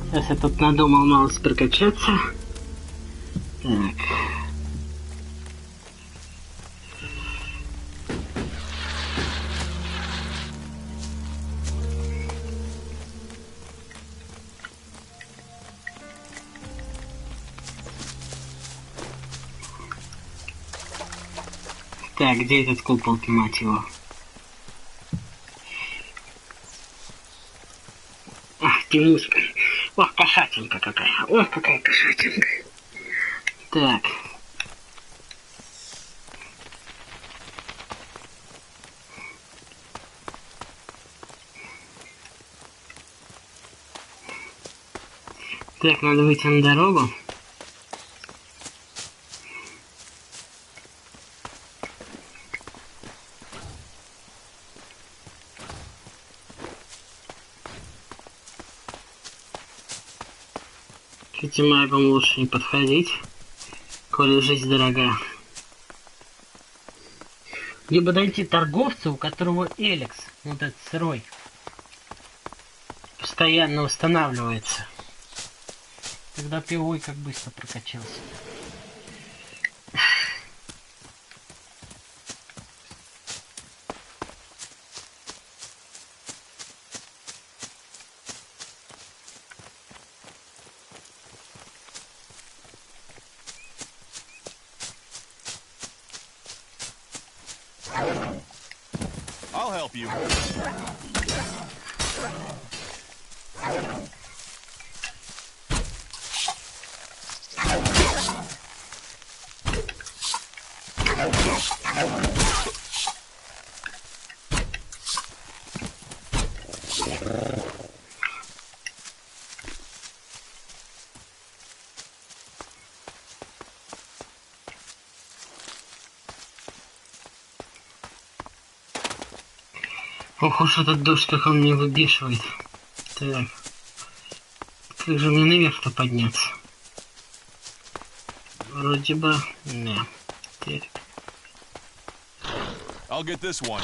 Сейчас я тут надумал малость прокачаться. Так. Так, где этот купол, мать его? Ах, Тимуська. Ох, кошатенька какая. Ох, какая кошатенька. Так. Так, надо выйти на дорогу. К этим магам лучше не подходить, коли жизнь дорога. Либо найти торговца, у которого ELEX, вот этот сырой, постоянно устанавливается. Тогда пивой как быстро прокачался. I'll help you. Ох уж этот дождь, как он меня выбешивает. Так. Как же мне наверх-то подняться? Вроде бы... Да. Так. I'll get this one.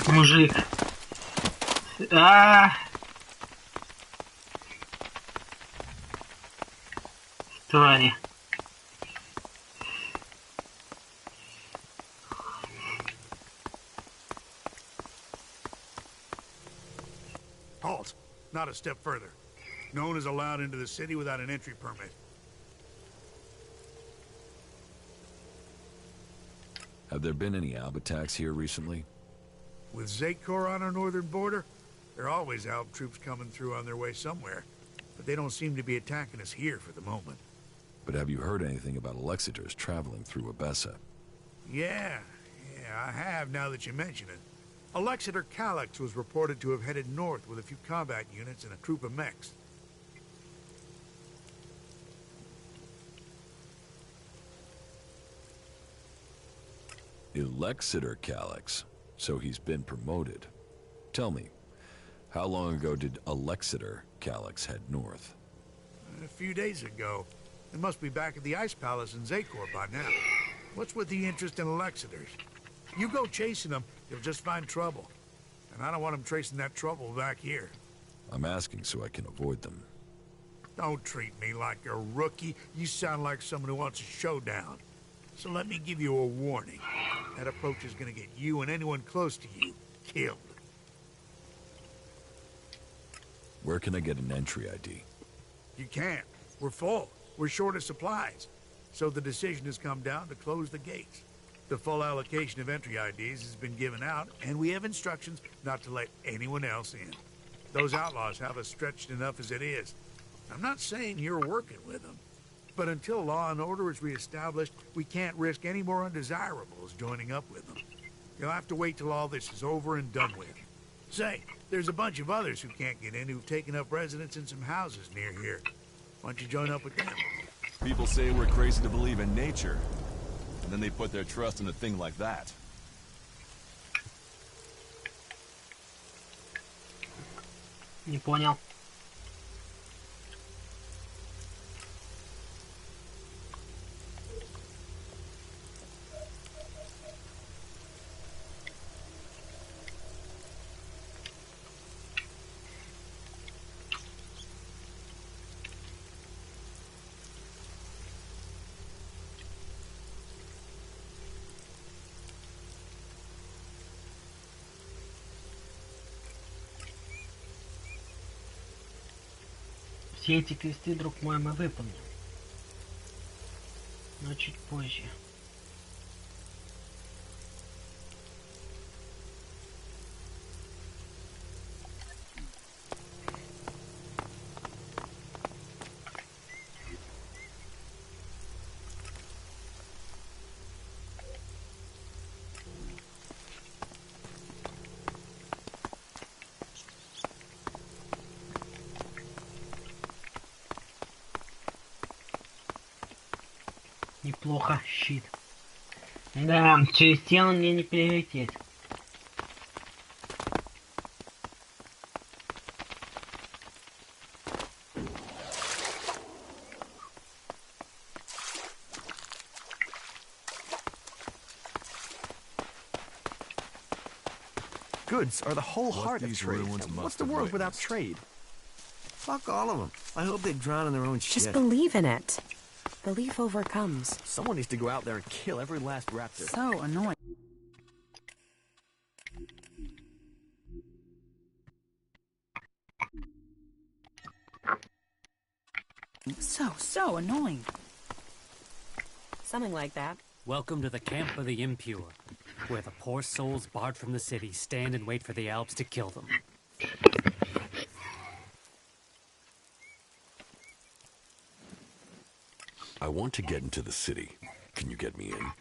Мужик. А! Твари. Halt. Not a step further. No one is allowed into the city without an entry permit. Have there been any Alb attacks here recently? With Zakor on our northern border, there are always Alb troops coming through on their way somewhere. But they don't seem to be attacking us here for the moment. But have you heard anything about Alexiters traveling through Abessa? Yeah, I have now that you mention it. Alexiter Calyx was reported to have headed north with a few combat units and a troop of mechs. Alexiter Calyx. So he's been promoted. Tell me, how long ago did Alexiter Calyx head north? A few days ago. They must be back at the Ice Palace in Zakor by now. What's with the interest in Alexiters? You go chasing them, you'll just find trouble. And I don't want them tracing that trouble back here. I'm asking so I can avoid them. Don't treat me like a rookie. You sound like someone who wants a showdown. So let me give you a warning. That approach is gonna get you and anyone close to you killed. Where can I get an entry ID? You can't. We're full. We're short of supplies. So the decision has come down to close the gates. The full allocation of entry IDs has been given out, and we have instructions not to let anyone else in. Those outlaws have us stretched enough as it is. I'm not saying you're working with them, but until law and order is reestablished, we can't risk any more undesirables joining up with them. You'll have to wait till all this is over and done with. Say, there's a bunch of others who can't get in who've taken up residence in some houses near here. Why don't you join up with them? People say we're crazy to believe in nature, and then they put their trust in a thing like that. Не понял. Все эти квесты, друг мой, мы выполним. Но чуть позже. Неплохо, щит. Да, через стену мне не перелететь. Goods are the whole What heart of these trade. ruins must What's the have world without witnessed. trade? Fuck all of them. I hope they drown in their own shit. Just believe in it. Belief overcomes. Someone needs to go out there and kill every last raptor. So annoying. So annoying. Something like that. Welcome to the camp of the impure, where the poor souls barred from the city stand and wait for the Alps to kill them. I want to get into the city. Can you get me in?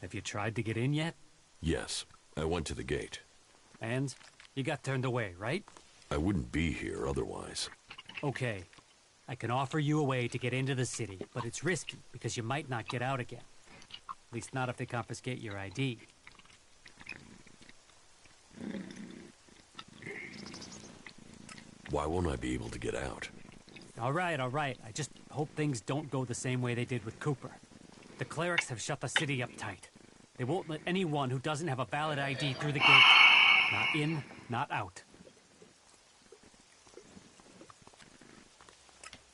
Have you tried to get in yet? Yes, I went to the gate. And you got turned away, right? I wouldn't be here otherwise. Okay. I can offer you a way to get into the city, but it's risky because you might not get out again. At least not if they confiscate your ID. Why won't I be able to get out? All right. I just hope things don't go the same way they did with Cooper. The clerics have shut the city up tight. They won't let anyone who doesn't have a valid ID through the gate. Not in, not out.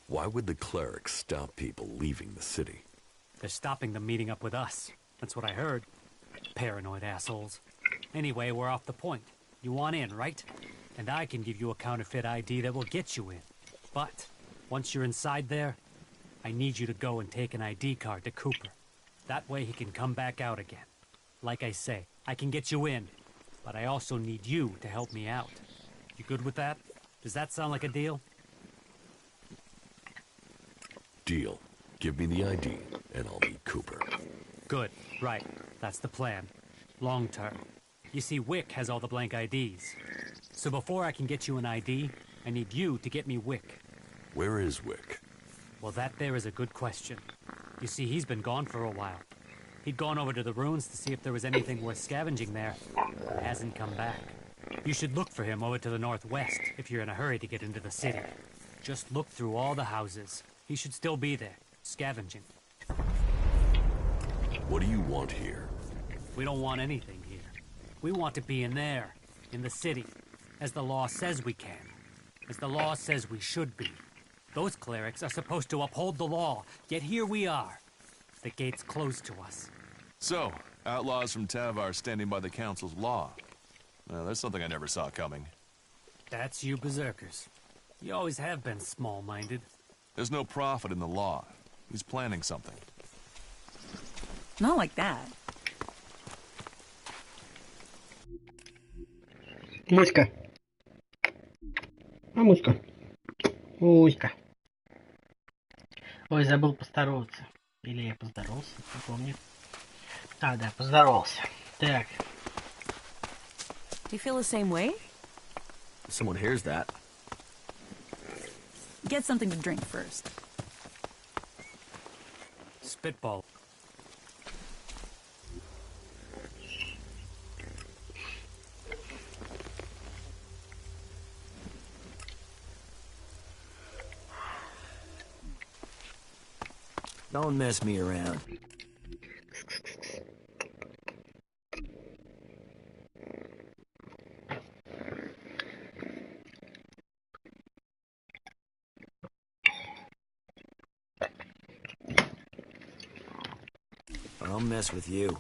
Why would the clerics stop people leaving the city? They're stopping them meeting up with us. That's what I heard. Paranoid assholes. Anyway, we're off the point. You want in, right? And I can give you a counterfeit ID that will get you in. But once you're inside there, I need you to go and take an ID card to Cooper. That way he can come back out again. Like I say, I can get you in, but I also need you to help me out. You good with that? Does that sound like a deal? Deal. Give me the ID, and I'll meet Cooper. Good. Right. That's the plan. Long term. You see, Wick has all the blank IDs. So before I can get you an ID, I need you to get me Wick. Where is Wick? Well, that there is a good question. You see, he's been gone for a while. He'd gone over to the ruins to see if there was anything worth scavenging there. He hasn't come back. You should look for him over to the northwest if you're in a hurry to get into the city. Just look through all the houses. He should still be there, scavenging. What do you want here? We don't want anything here. We want to be in there, in the city, as the law says we can, as the law says we should be. Those clerics are supposed to uphold the law, yet here we are. The gate's closed to us. So, outlaws from Tavar standing by the council's law. That's something I never saw coming. That's you berserkers. You always have been small-minded. There's no profit in the law. He's planning something. Not like that. Муська. А Муська. Муська. Ой, забыл поздороваться. Или я поздоровался, не помню. А, да, поздоровался. Так. Do you feel the same way? If someone hears that. Get something to drink first. Spitball. Don't mess me around. I'll mess with you.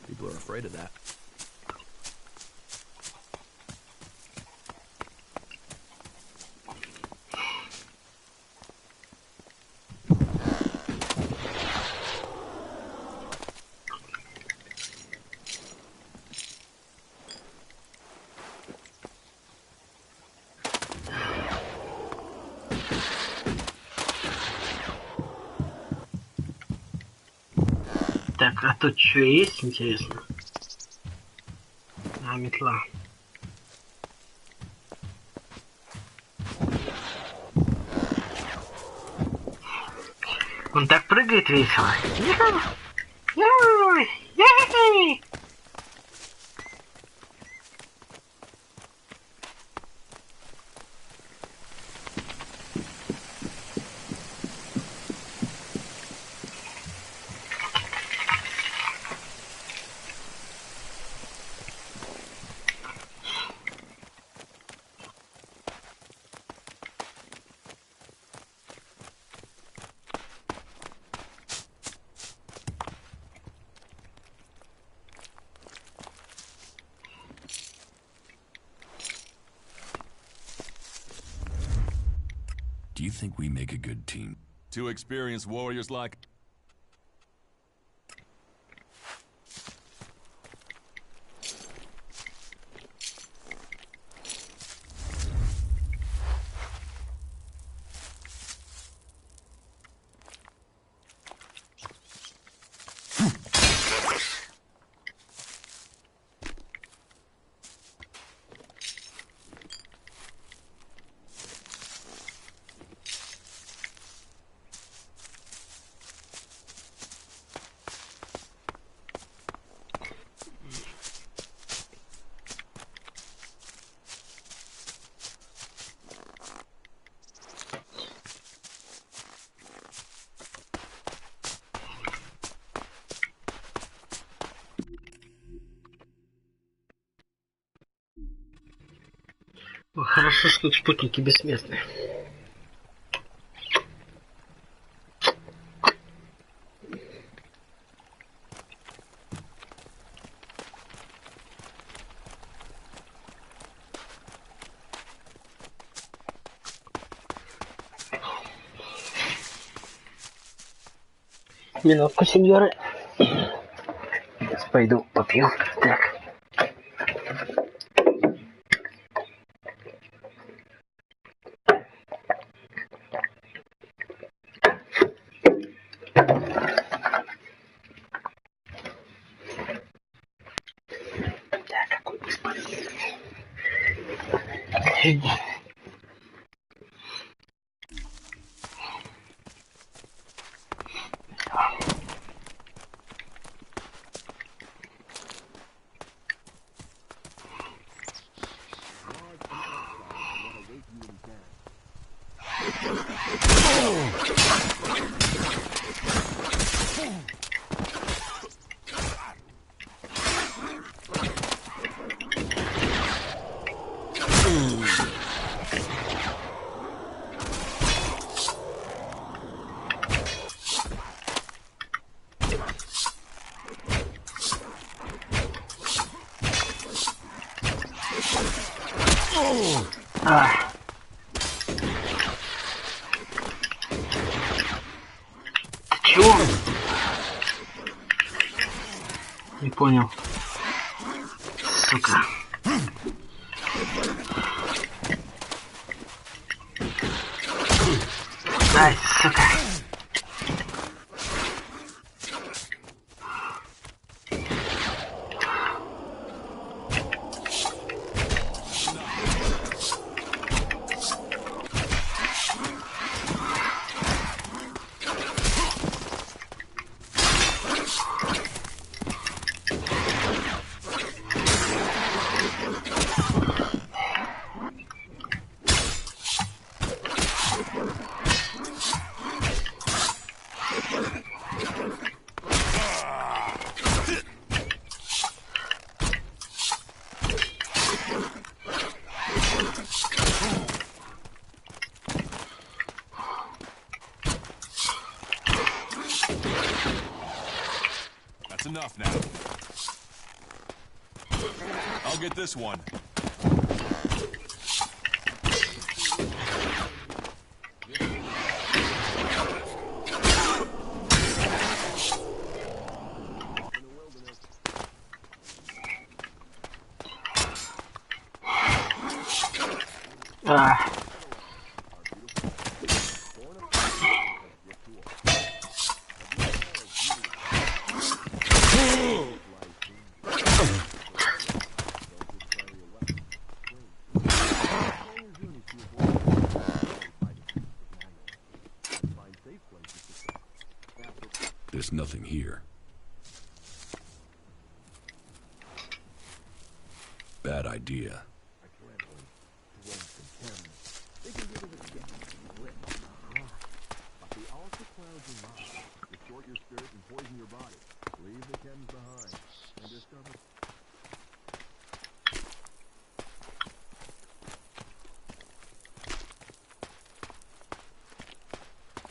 People are afraid of that. Так, а тут что есть, интересно? А, метла. Он так прыгает весело. Do you think we make a good team? Two experienced warriors like... О, хорошо, что тут спутники бессмертные. Минутку, сеньоры. Сейчас пойду попью. Так. Какой бесполезный. Чего? Не понял. Сука. Ай, сука. That's enough now. I'll get this one. There's nothing here. Bad idea.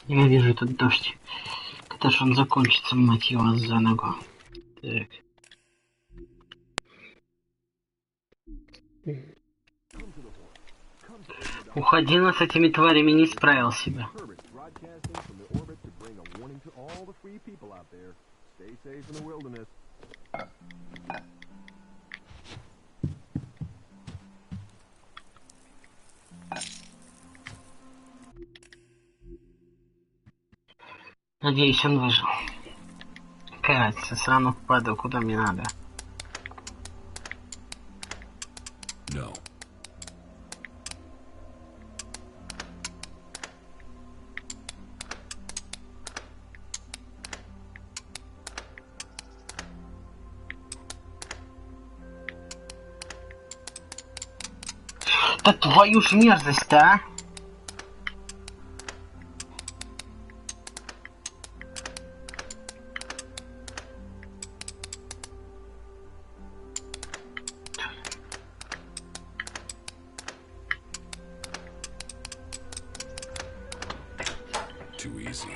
Я вижу этот дождь. Когда же он закончится, мать его, за ногу. Так. Уходила с этими тварями, не справил себя. Надеюсь, он выжил. Кажется, срану впаду, куда мне надо. No. Да твою ж мерзость-то, а! Too easy.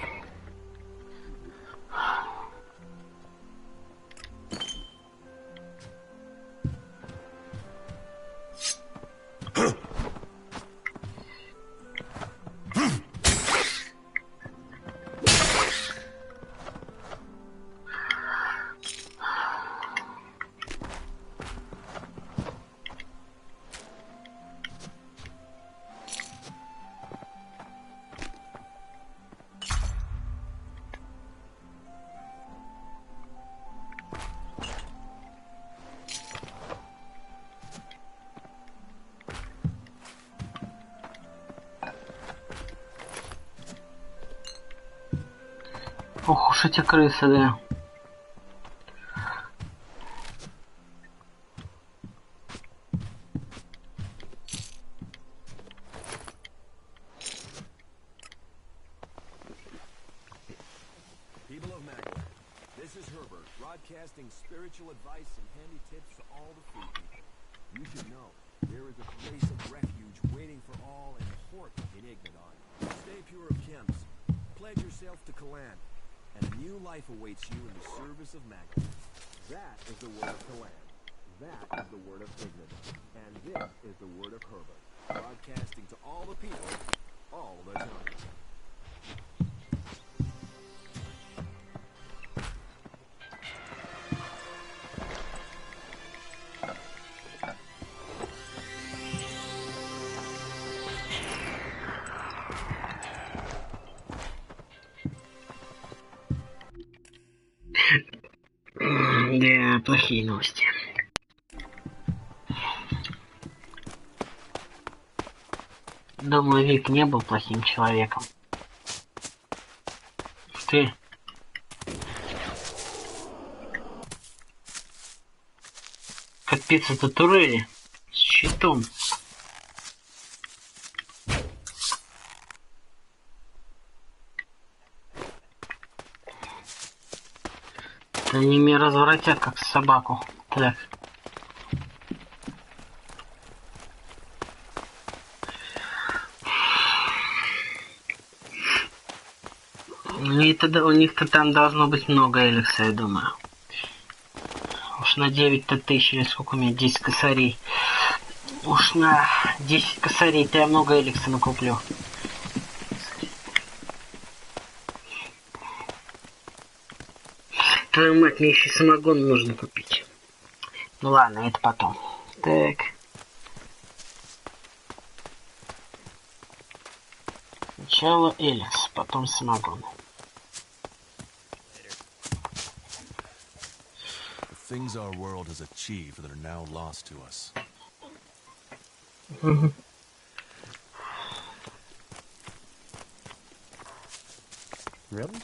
Ох уж эти крысы, да. People of Magdalene, this is Herbert, broadcasting spiritual advice and handy tips to all the free people. You should know, there is a place of refuge waiting for all in Hort in Ignaton. Stay pure of chems, pledge yourself to Kalan, and a new life awaits you in the service of Magdalene. That is the word of Kalan. That is the word of Ignaton. And this is the word of Herbert, broadcasting to all the people, all the time. Да, плохие новости. Думаю, Вик не был плохим человеком. Ты... Капец, это турели. С щитом. Они меня развратят, как собаку. Так. И тогда у них-то там должно быть много элекса, я думаю. Уж на 9-то тысяч, или сколько у меня, 10 косарей. Уж на 10 косарей-то я много элекса накуплю. Твою мать, мне еще самогон нужно купить. Ну ладно, это потом. Так. Сначала элекс, потом самогон. Things our world has achieved that are now lost to us. Really?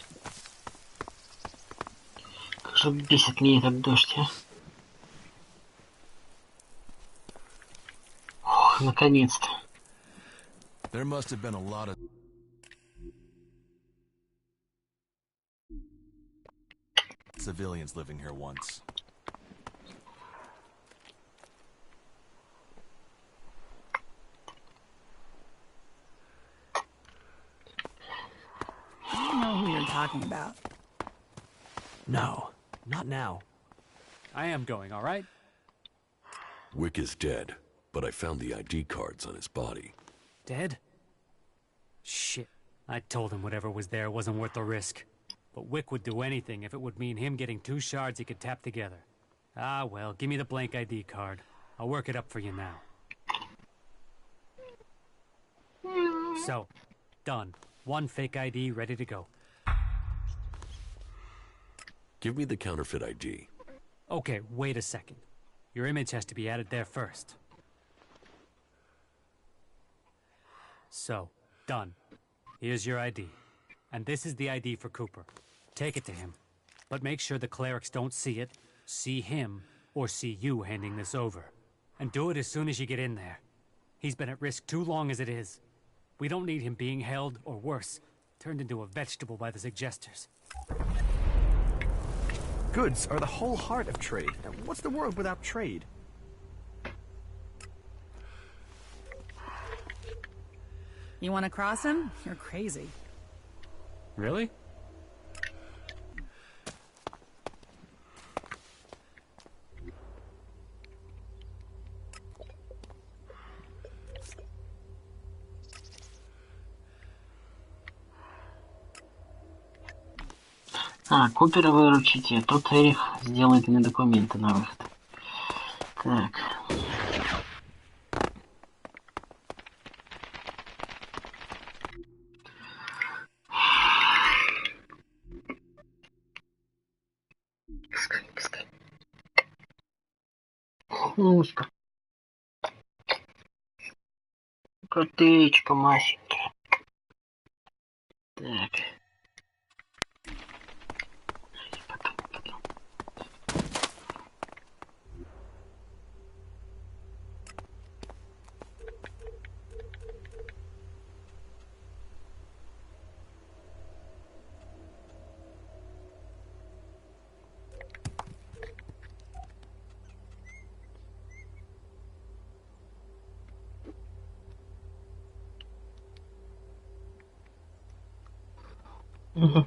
Что бесит меня этот дождь, а? Ох, наконец-то. There must have been a lot of civilians living here once. I don't know who you're talking about. No, not now. I am going, all right? Wick is dead, but I found the ID cards on his body. Dead? Shit. I told him whatever was there wasn't worth the risk. But Wick would do anything if it would mean him getting 2 shards he could tap together. Ah, well, give me the blank ID card. I'll work it up for you now. So, done. 1 fake ID ready to go. Give me the counterfeit ID. Okay, wait a second. Your image has to be added there first. So, done. Here's your ID. And this is the ID for Cooper. Take it to him. But make sure the clerics don't see it, see him, or see you handing this over. And do it as soon as you get in there. He's been at risk too long as it is. We don't need him being held, or worse, turned into a vegetable by the suggesters. Goods are the whole heart of trade. What's the world without trade? You want to cross him? You're crazy. Really? А, Купера выручите, тут Эрих сделает мне документы на выход. Так. Пускай. Узко. Котычка масенькая. Так. Потом. Угу.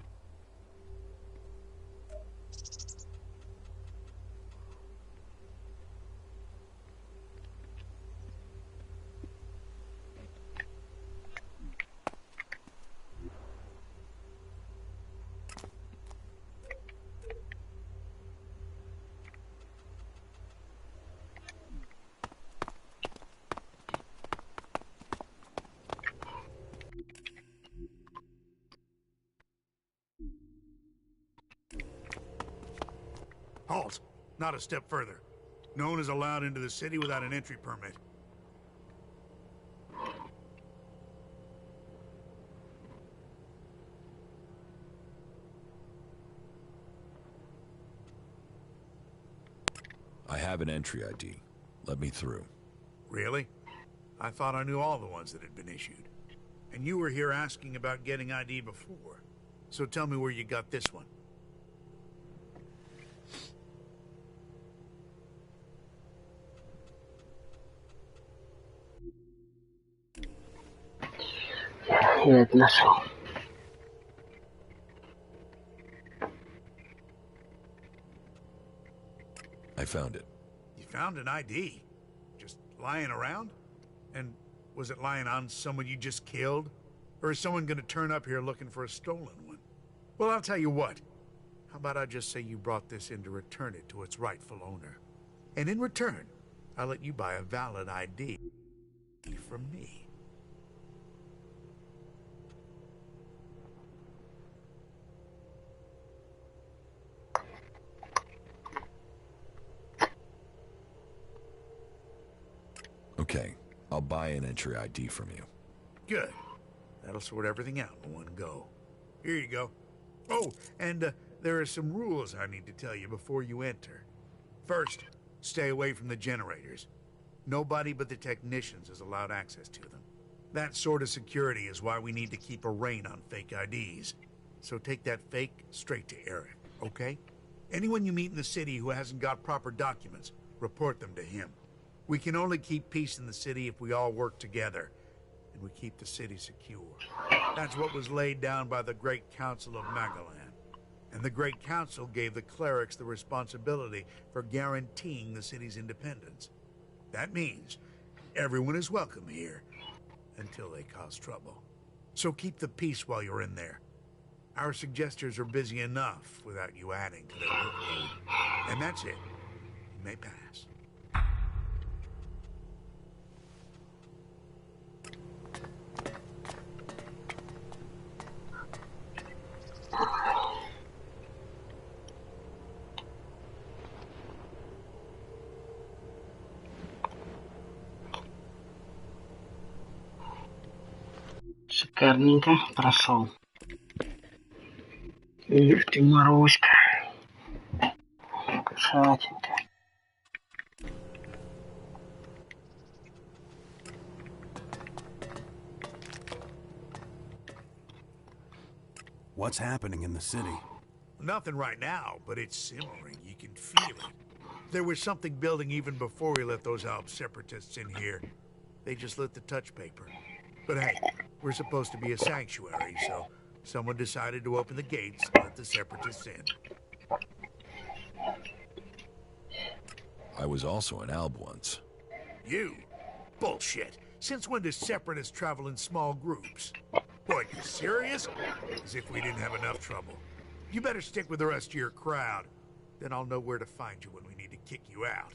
Halt! Not a step further. No one is allowed into the city without an entry permit. I have an entry ID. Let me through. Really? I thought I knew all the ones that had been issued. And you were here asking about getting ID before. So tell me where you got this one. Я это нашел. I found it. You found an ID? Just lying around? And was it lying on someone you just killed? Or is someone gonna turn up here looking for a stolen one? Well, I'll tell you what. How about I just say you brought this in to return it to its rightful owner? And in return, I'll let you buy a valid ID from me. Okay, I'll buy an entry ID from you. Good. That'll sort everything out in one go. Here you go. Oh, and There are some rules I need to tell you before you enter. First, stay away from the generators. Nobody but the technicians is allowed access to them. That sort of security is why we need to keep a rein on fake IDs. So take that fake straight to Eric, okay? Anyone you meet in the city who hasn't got proper documents, report them to him. We can only keep peace in the city if we all work together, and we keep the city secure. That's what was laid down by the Great Council of Magalan. And the Great Council gave the clerics the responsibility for guaranteeing the city's independence. That means everyone is welcome here, until they cause trouble. So keep the peace while you're in there. Our suggesters are busy enough without you adding to their workload. And that's it. You may pass. Шикарненько прошел. Ух ты, Маруська. Кошатенька. What's happening in the city? Nothing right now, but it's simmering. You can feel it. There was something building even before we let those Alp separatists in here. They just lit the touch paper. But hey, we're supposed to be a sanctuary, so someone decided to open the gates and let the separatists in. I was also an Alb once. You? Bullshit. Since when do separatists travel in small groups? What, you serious? As if we didn't have enough trouble. You better stick with the rest of your crowd. Then I'll know where to find you when we need to kick you out.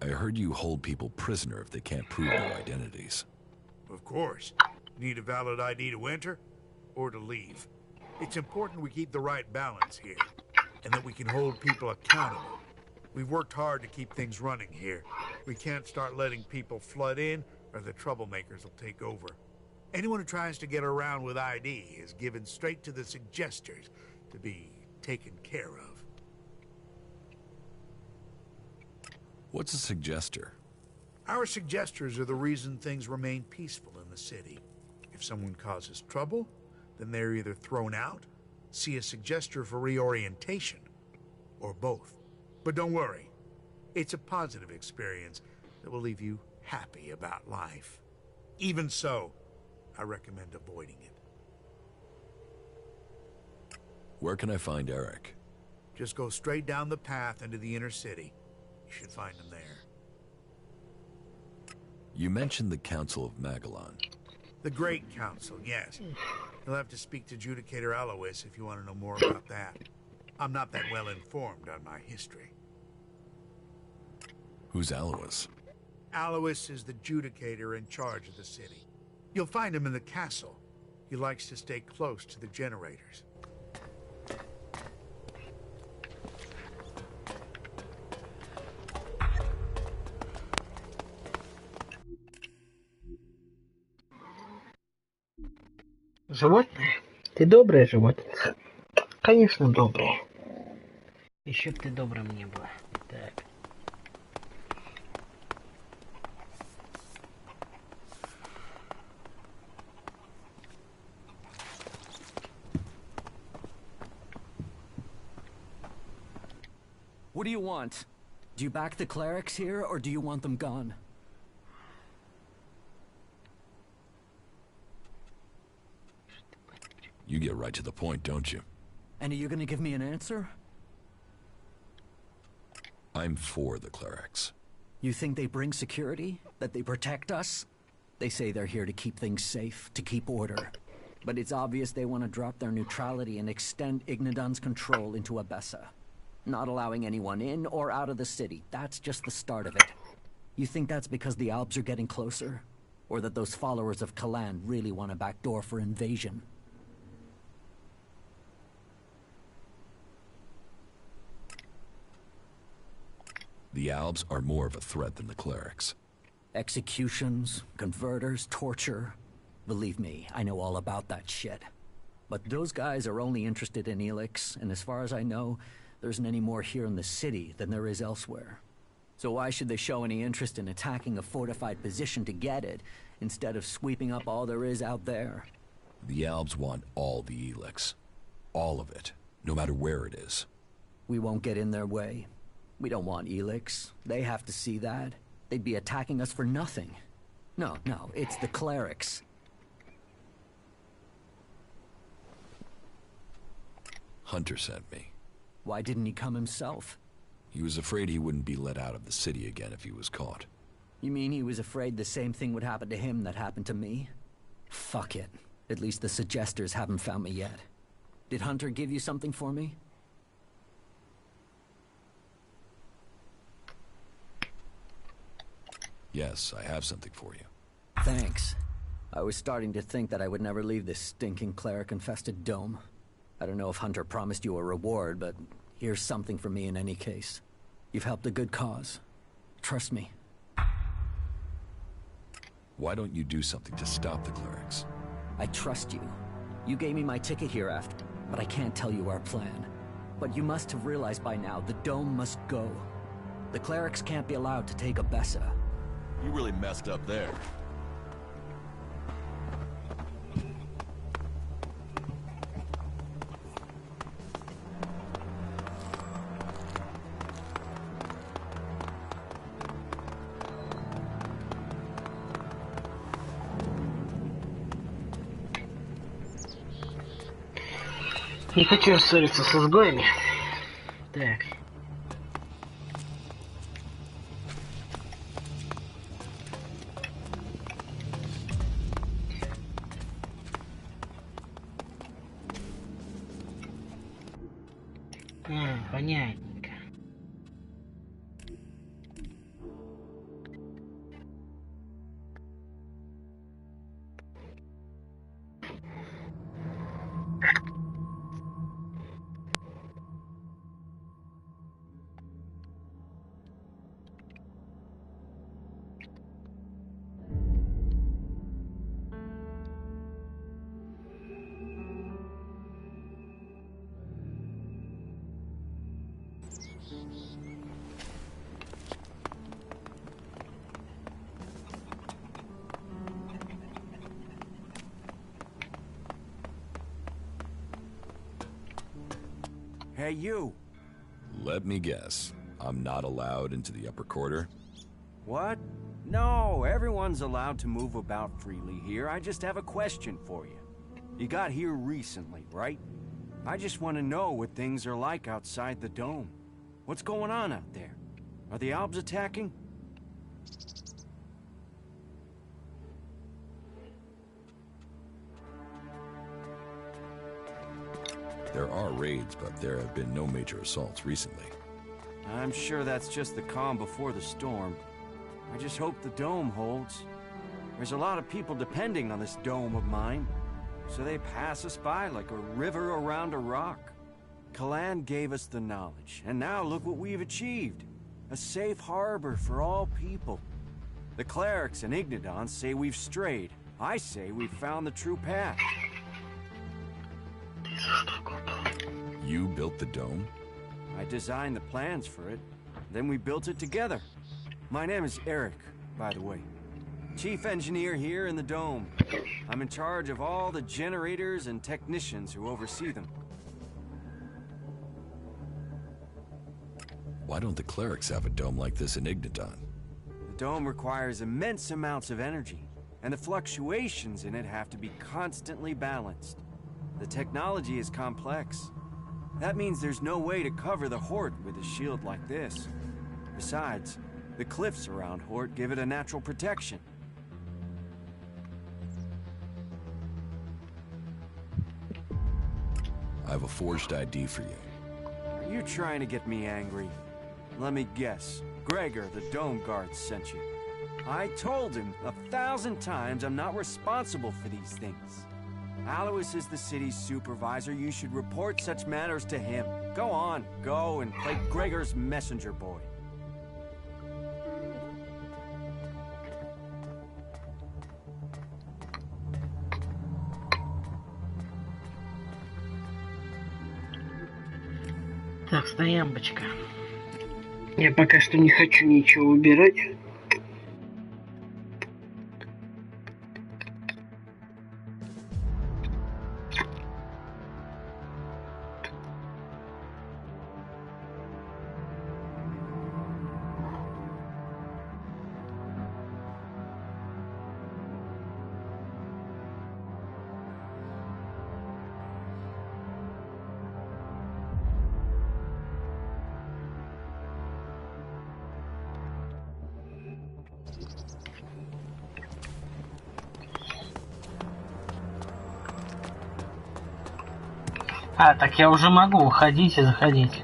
I heard you hold people prisoner if they can't prove their identities. Of course. Need a valid ID to enter or to leave. It's important we keep the right balance here, and that we can hold people accountable. We've worked hard to keep things running here. We can't start letting people flood in, or the troublemakers will take over. Anyone who tries to get around with ID is given straight to the suggesters to be taken care of. What's a suggester? Our suggesters are the reason things remain peaceful in the city. If someone causes trouble, then they're either thrown out, see a suggester for reorientation, or both. But don't worry, it's a positive experience that will leave you happy about life. Even so, I recommend avoiding it. Where can I find Eric? Just go straight down the path into the inner city. You should find him there. You mentioned the Council of Magalan. The Great Council, yes. You'll have to speak to Judicator Alois if you want to know more about that. I'm not that well informed on my history. Who's Alois? Alois is the Judicator in charge of the city. You'll find him in the castle. He likes to stay close to the generators. Животное? Ты доброе животное? Конечно, доброе. Еще б ты добрым не было. Так. What do you want? Do you back the clerics here, or do you want them gone? You get right to the point, don't you? And are you gonna give me an answer? I'm for the clerics. You think they bring security? That they protect us? They say they're here to keep things safe, to keep order. But it's obvious they want to drop their neutrality and extend Ignadon's control into Abessa. Not allowing anyone in or out of the city. That's just the start of it. You think that's because the Alps are getting closer? Or that those followers of Kalan really want a backdoor for invasion? The Albs are more of a threat than the clerics. Executions, converters, torture. Believe me, I know all about that shit. But those guys are only interested in ELEX, and as far as I know, there isn't any more here in the city than there is elsewhere. So why should they show any interest in attacking a fortified position to get it, instead of sweeping up all there is out there? The Albs want all the ELEX. All of it, no matter where it is. We won't get in their way. We don't want ELEX. They have to see that. They'd be attacking us for nothing. No, it's the clerics. Hunter sent me. Why didn't he come himself? He was afraid he wouldn't be let out of the city again if he was caught. You mean he was afraid the same thing would happen to him that happened to me? Fuck it. At least the suggesters haven't found me yet. Did Hunter give you something for me? Yes, I have something for you. Thanks. I was starting to think that I would never leave this stinking cleric-infested dome. I don't know if Hunter promised you a reward, but here's something for me in any case. You've helped a good cause. Trust me. Why don't you do something to stop the clerics? I trust you. You gave me my ticket here after, but I can't tell you our plan. But you must have realized by now, the dome must go. The clerics can't be allowed to take Abessa. You really messed up there. Не хочу ссориться с изгоями. Так. Понятненько. Hey, you! Let me guess. I'm not allowed into the upper quarter? What? No, everyone's allowed to move about freely here. I just have a question for you. You got here recently, right? I just want to know what things are like outside the dome. What's going on out there? Are the Albs attacking? There are raids, but there have been no major assaults recently. I'm sure that's just the calm before the storm. I just hope the dome holds. There's a lot of people depending on this dome of mine, so they pass us by like a river around a rock. Kalan gave us the knowledge, and now look what we've achieved. A safe harbor for all people. The clerics and Ignodons say we've strayed. I say we've found the true path. You built the dome? I designed the plans for it, then we built it together. My name is Eric, by the way. Chief engineer here in the dome. I'm in charge of all the generators and technicians who oversee them. Why don't the clerics have a dome like this in Ignodon? The dome requires immense amounts of energy, and the fluctuations in it have to be constantly balanced. The technology is complex. That means there's no way to cover the Hort with a shield like this. Besides, the cliffs around Hort give it a natural protection. I have a forged ID for you. Are you trying to get me angry? Let me guess. Gregor, the dome guard, sent you. I told him 1,000 times I'm not responsible for these things. Alois is the city's supervisor. You should report such matters to him. Go on, go and play Gregor's messenger boy. Так, стоямбочка. Я пока что не хочу ничего убирать. А, так я уже могу уходить и заходить.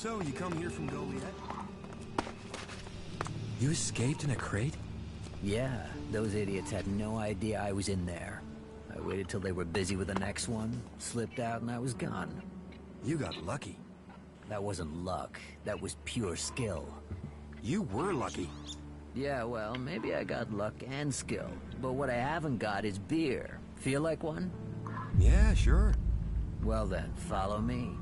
So, you come here from Goliath? You escaped in a crate? Yeah, those idiots had no idea I was in there. I waited till they were busy with the next one, slipped out, and I was gone. You got lucky. That wasn't luck. That was pure skill. You were lucky. Yeah, well, maybe I got luck and skill. But what I haven't got is beer. Feel like one? Yeah, sure. Well then, follow me.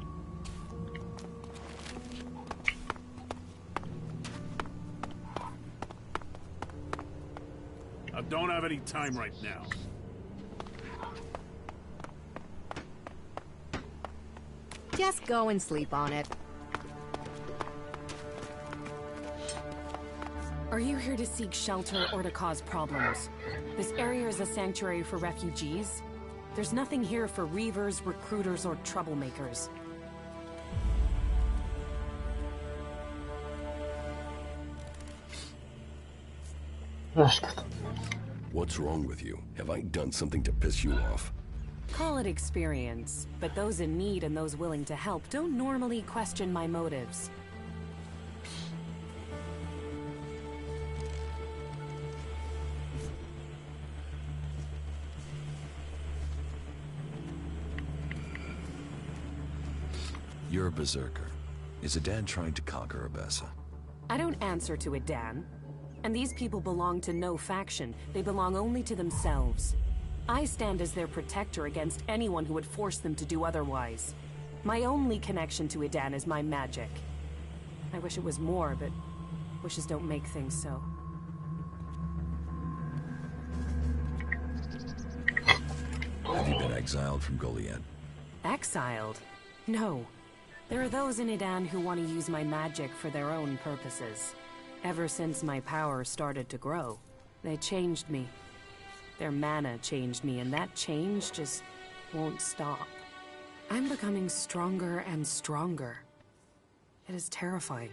I don't have any time right now. Just go and sleep on it. Are you here to seek shelter or to cause problems? This area is a sanctuary for refugees. There's nothing here for reavers, recruiters, or troublemakers. What's wrong with you? Have I done something to piss you off? Call it experience, but those in need and those willing to help don't normally question my motives. You're a berserker. Is Adan trying to conquer Abessa? I don't answer to Adan. And these people belong to no faction. They belong only to themselves. I stand as their protector against anyone who would force them to do otherwise. My only connection to Adan is my magic. I wish it was more, but wishes don't make things so. Have you been exiled from Goliath? Exiled? No. There are those in Adan who want to use my magic for their own purposes. Ever since my power started to grow, they changed me. Their mana changed me, and that change just won't stop. I'm becoming stronger and stronger. It is terrifying.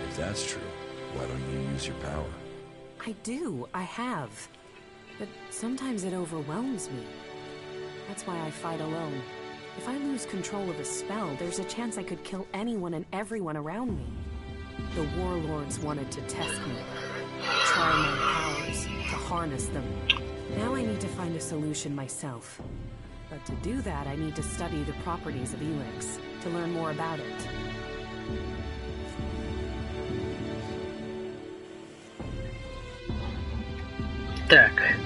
If that's true, why don't you use your power? I do, I have. But sometimes it overwhelms me. That's why I fight alone. If I lose control of a spell, there's a chance I could kill anyone and everyone around me. The warlords wanted to test me, try my powers, to harness them. Now I need to find a solution myself. But to do that, I need to study the properties of ELEX, to learn more about it. Так.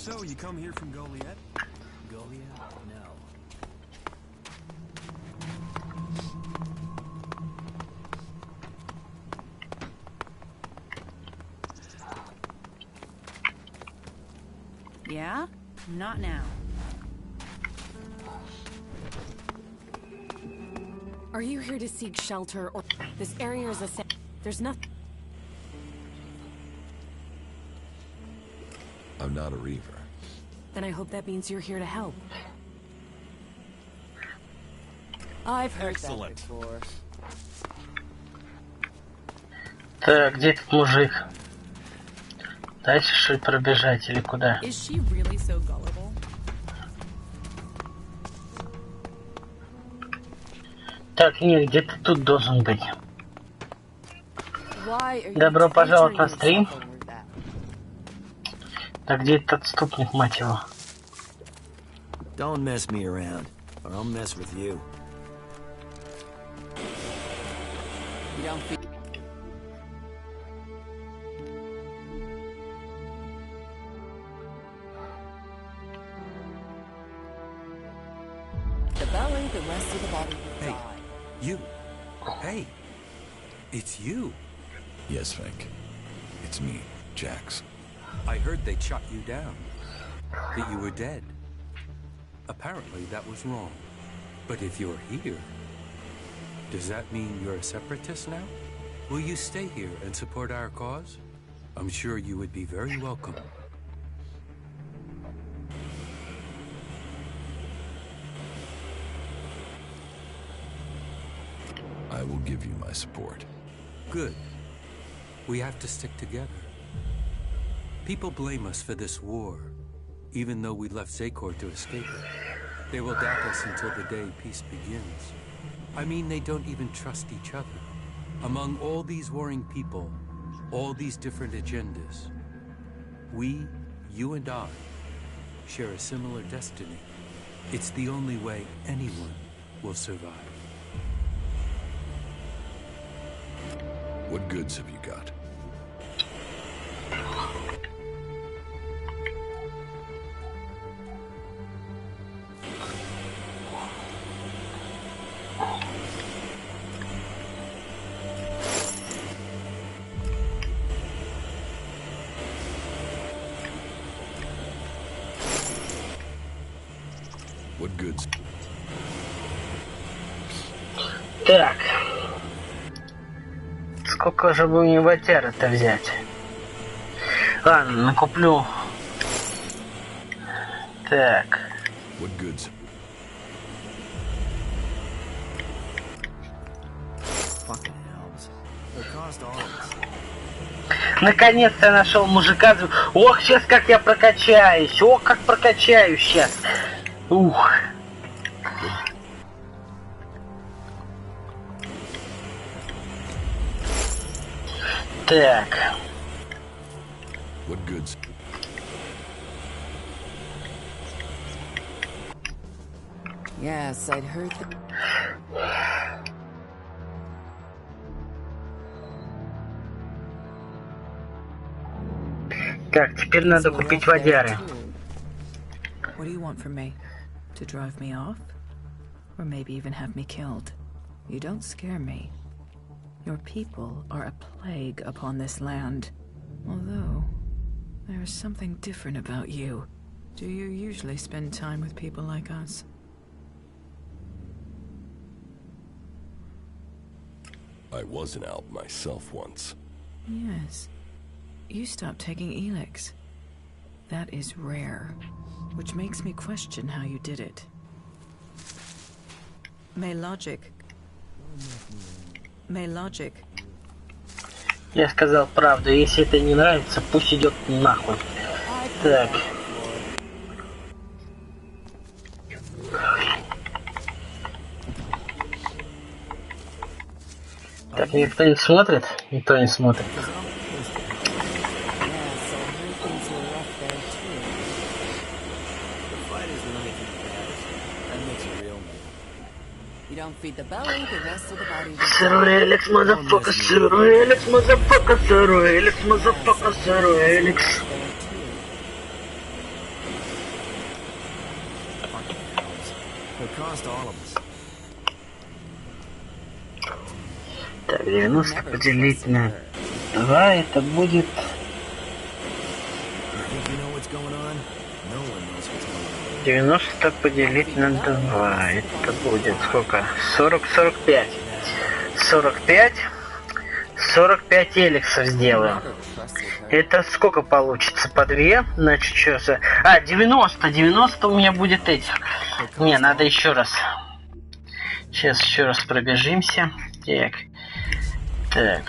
So, you come here from Goliath? Goliath? No. Yeah? Not now. Are you here to seek shelter, or this area is a there's nothing? I'm not a reaver. Then I hope that means you're here to help. I've heard that before. Так, где этот мужик? Дальше что ли пробежать или куда? Is she really so gullible? Так, нет, где-то тут должен быть. Добро пожаловать на стрим. Так, где этот отступник, мать его? Don't mess me around, or I'll mess with you. The belly, the rest of the body will die. You. Hey. It's you. Yes, Frank. It's me, Jax. I heard they shot you down. That you were dead. Apparently that was wrong. But if you're here, does that mean you're a separatist now? Will you stay here and support our cause? I'm sure you would be very welcome. I will give you my support. Good. We have to stick together. People blame us for this war, even though we left Zakor to escape it. They will doubt us until the day peace begins. I mean, they don't even trust each other. Among all these warring people, all these different agendas, we, you and I, share a similar destiny. It's the only way anyone will survive. What goods have you got? What goods? Так. Сколько же бы мне ватера-то взять? Ладно, накуплю. Так. What goods? Fucking hells. They cost all of us. Наконец-то я нашел мужика. Ох, сейчас как я прокачаюсь. Ох, как прокачаюсь сейчас. Ух. Так. What goods? Yes, I'd heard that. Так, теперь надо купить водяры. What do you want from me? To drive me off? Or maybe even have me killed? You don't scare me. Your people are a plague upon this land. Although, there is something different about you. Do you usually spend time with people like us? I was an Alp myself once. Yes. You stopped taking ELEX. That is rare, which makes me question how you did it. May logic. Я сказал правду. Если это не нравится, пусть идет нахуй. Так. Так, никто не смотрит? Никто не смотрит. You don't feed the belly, the rest of the body will Сырой Элекс, мазафака, сырой Элекс, мазафака, сырой Элекс, мазафака, сырой Элекс. cost to all of us. Так, 90 поделить на 2, это будет... You think you know what's going on? No one knows what's going on. 90 поделить на 2, это будет сколько? 45. 45 эликсов сделаю. Это сколько получится? По 2? Значит, что за... 90 у меня будет этих. Не, надо еще раз. Сейчас еще раз пробежимся. Так.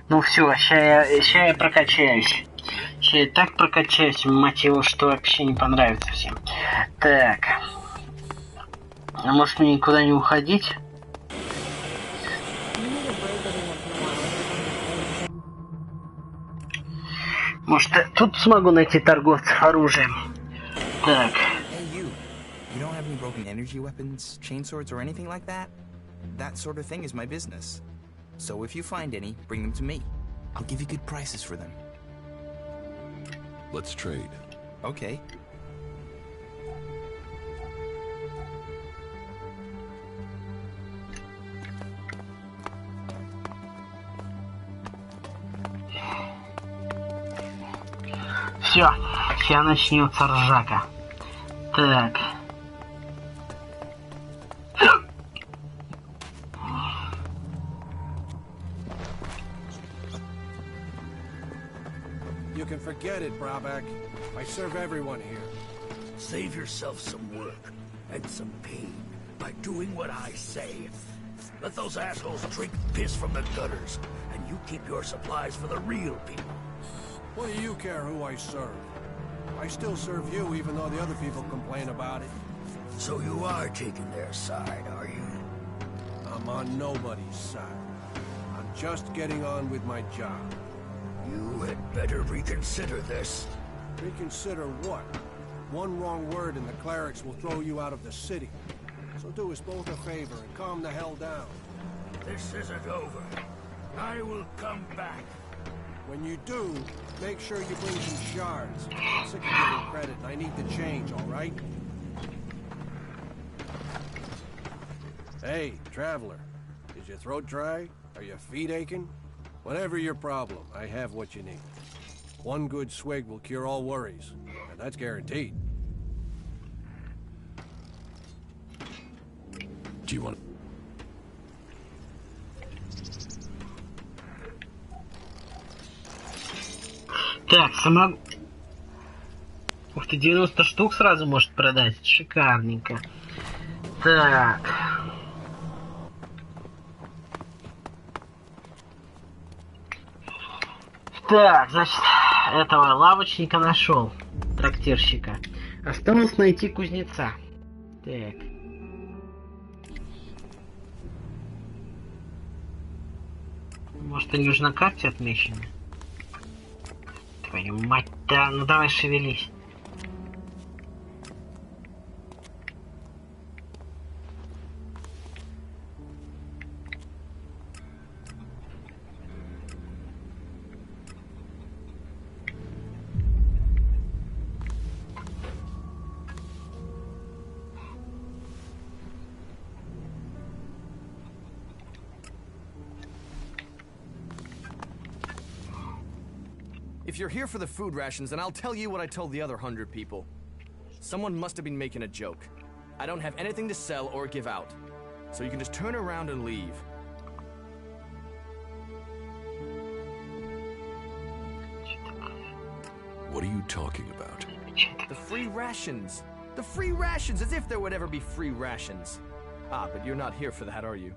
Ну все, ща я прокачаюсь. Ща я так прокачаюсь, мать его, что вообще не понравится всем. Так. А может мне никуда не уходить? Может, тут смогу найти торговцев оружием? Так. Hey, you don't have any broken energy weapons, chainswords, or anything like that? That sort of thing is my business. So if you find any, bring them to me. I'll give you good prices for them. Let's trade. Okay. Все, сейчас начнется ржака. Так. You can forget it, Brabak. I serve everyone here. Save yourself some work and some pain by doing what I say. Let those assholes drink piss from the gutters, and you keep your supplies for the real people. What do you care who I serve? I still serve you, even though the other people complain about it. So you are taking their side, are you? I'm on nobody's side. I'm just getting on with my job. You had better reconsider this. Reconsider what? One wrong word and the clerics will throw you out of the city. So do us both a favor and calm the hell down. This isn't over. I will come back. When you do, make sure you bring some shards. I'm sick of giving credit and I need the change, all right? Hey, traveler. Is your throat dry? Are your feet aching? Whatever your problem, I have what you need. One good swig will cure all worries, and that's guaranteed. Do you want... Так, сама... Ух ты, 90 штук сразу может продать. Шикарненько. Так. Так, значит, этого лавочника нашел. Трактирщика. Осталось найти кузнеца. Так. Может, они уже на карте отмечены? Твою мать-то, ну давай шевелись. If you're here for the food rations, then I'll tell you what I told the other 100 people. Someone must have been making a joke. I don't have anything to sell or give out. So you can just turn around and leave. What are you talking about? The free rations! The free rations! As if there would ever be free rations. Ah, but you're not here for that, are you?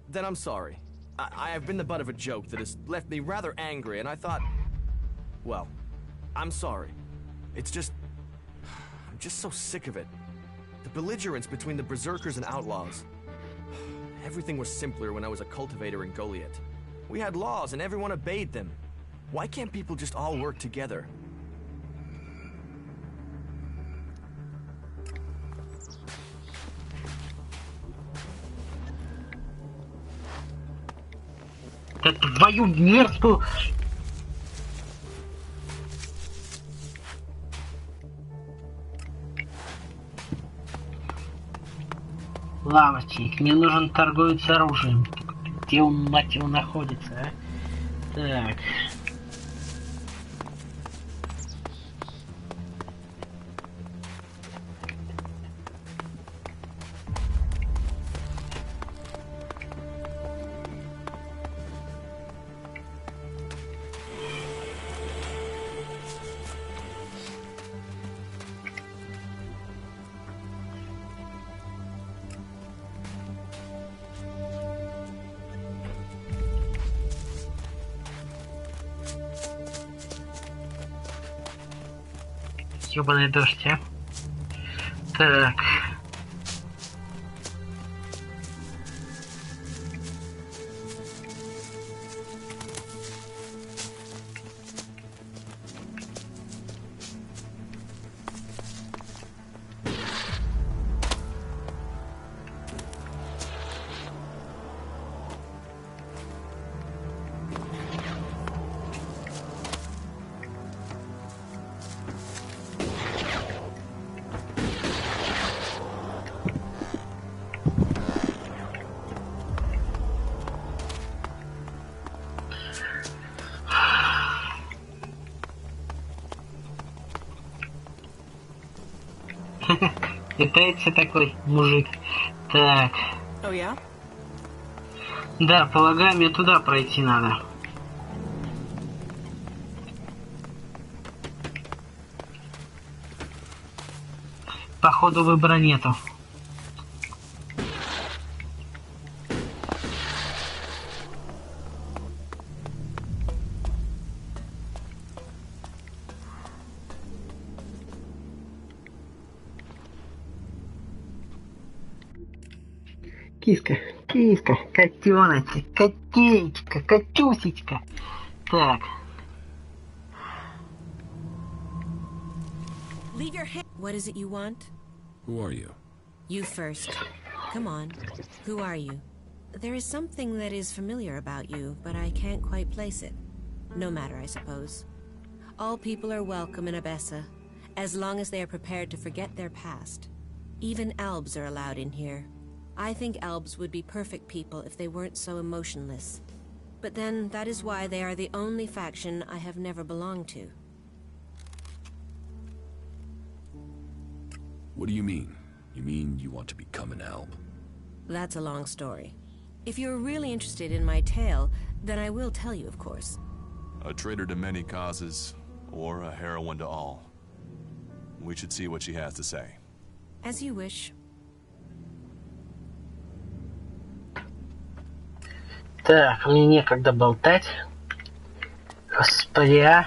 Then I'm sorry. I have been the butt of a joke that has left me rather angry, and I thought... Well, I'm sorry. It's just... I'm just so sick of it. The belligerence between the berserkers and outlaws. Everything was simpler when I was a cultivator in Goliath. We had laws and everyone obeyed them. Why can't people just all work together? Да твою мерзкую... Лавочник, мне нужен торговец оружием. Где он, мать его, находится, а? Так. Ёбаный дождь, а? Так. Пытается такой мужик. Так. Oh, yeah? Да, полагаю, мне туда пройти надо. Походу выбора нету. Киска, киска, котеночек, котейка, котюсечка. Так. Leave your hand. What is it you want? Who are you? You first. Come on. Who are you? There is something that is familiar about you, but I can't quite place it. No matter, I suppose. All people are welcome in Abessa, as long as they are prepared to forget their past. Even Albs are allowed in here. I think Albs would be perfect people if they weren't so emotionless. But then, that is why they are the only faction I have never belonged to. What do you mean? You mean you want to become an Alb? That's a long story. If you're really interested in my tale, then I will tell you, of course. A traitor to many causes, or a heroine to all. We should see what she has to say. As you wish. Так, мне некогда болтать. Господи, а.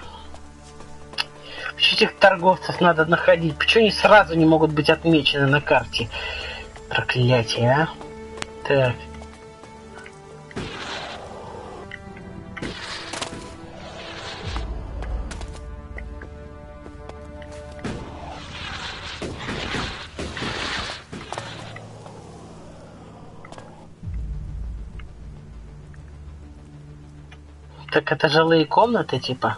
Почему этих торговцев надо находить? Почему они сразу не могут быть отмечены на карте? Проклятие, а. Так. Так это жилые комнаты, типа?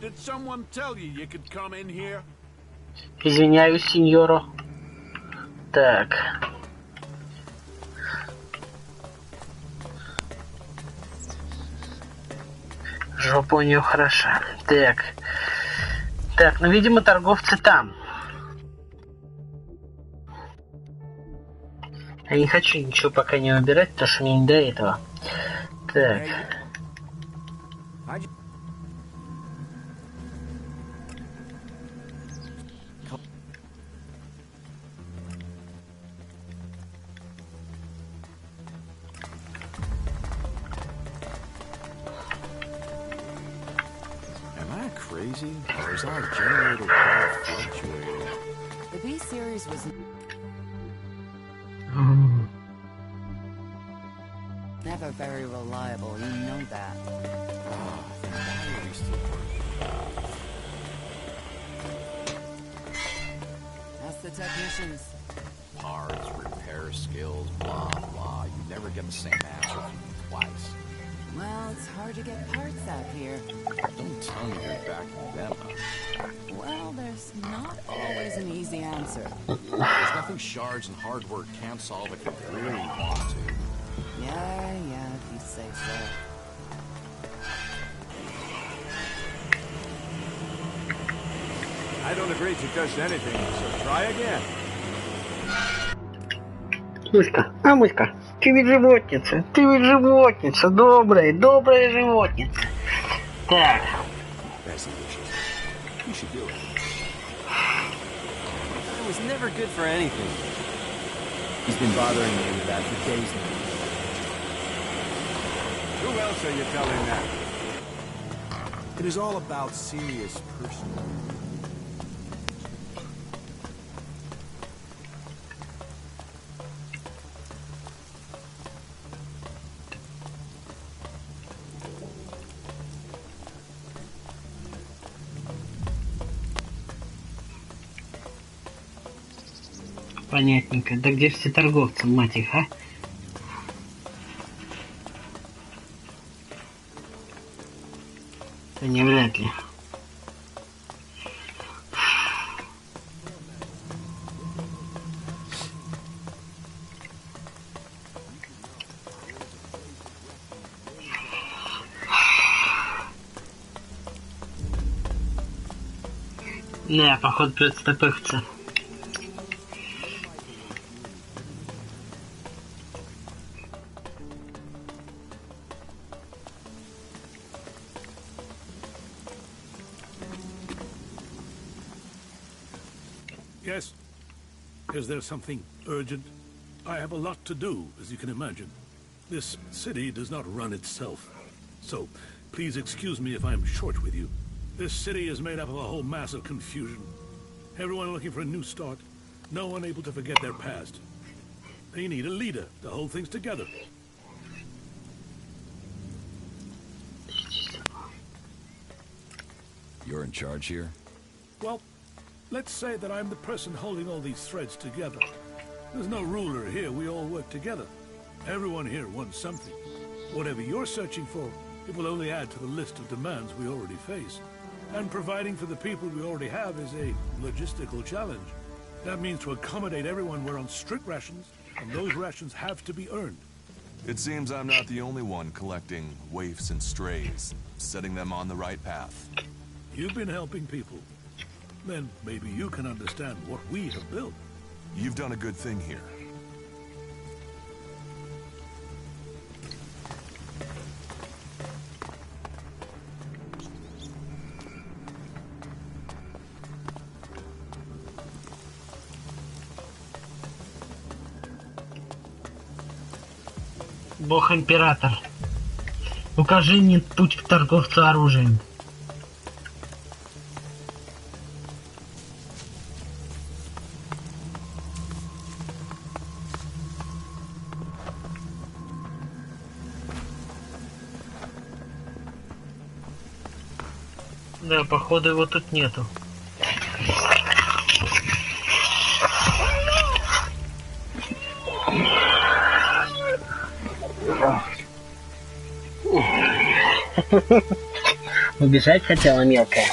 Did someone tell you could come in here? Извиняюсь, сеньоро. Так. Жопа у нее хороша. Так. Так, ну, видимо, торговцы там. Я не хочу ничего пока не выбирать, потому что мне не до этого. Так. Am I crazy, or is our generator power fluctuating? The B series was... never very reliable, you know that. That's the technicians. Parts, repair skills, blah, blah. You never get the same answer from them twice. Well, it's hard to get parts out here. Don't tell me you're backing them up. Well, there's not always an easy answer. There's nothing shards and hard work can't solve if you really want to. Yeah, if you say so. I don't agree to just anything, so try again. Муська, ты ведь животница, добрая животница. Так. You should do it. I was never good for anything. He's been bothering me with that for days now. Who else are you telling that? It is all about serious personal. Понятненько. Да где же все торговцы, мать их, а? Да не вряд ли. Не, походу придется топыхаться. Yes? Is there something urgent? I have a lot to do, as you can imagine. This city does not run itself. So, please excuse me if I'm short with you. This city is made up of a whole mass of confusion. Everyone looking for a new start. No one able to forget their past. They need a leader to hold things together. You're in charge here? Well, let's say that I'm the person holding all these threads together. There's no ruler here, we all work together. Everyone here wants something. Whatever you're searching for, it will only add to the list of demands we already face. And providing for the people we already have is a logistical challenge. That means to accommodate everyone we're on strict rations, and those rations have to be earned. It seems I'm not the only one collecting waifs and strays, setting them on the right path. You've been helping people. Then maybe you can understand what we have built. You've done a good thing here. Бог-император, укажи мне путь к торговцу оружием. Да, походу его тут нету. Убежать хотела мелкая.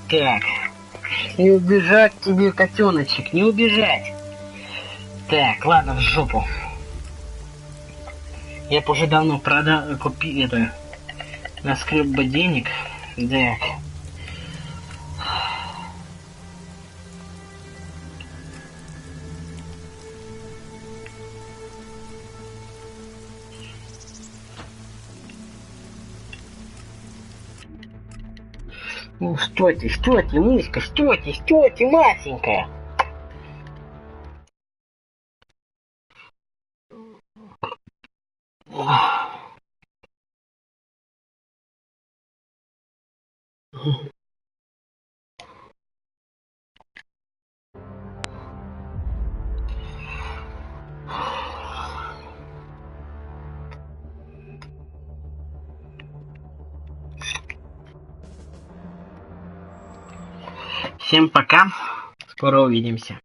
Так. Не убежать тебе, котеночек, не убежать. Так, ладно, в жопу. Я б уже давно купил это. Наскреб бы денег. Так. Ну что ты, мышка, что ты, масенькая? Всем пока. Скоро увидимся.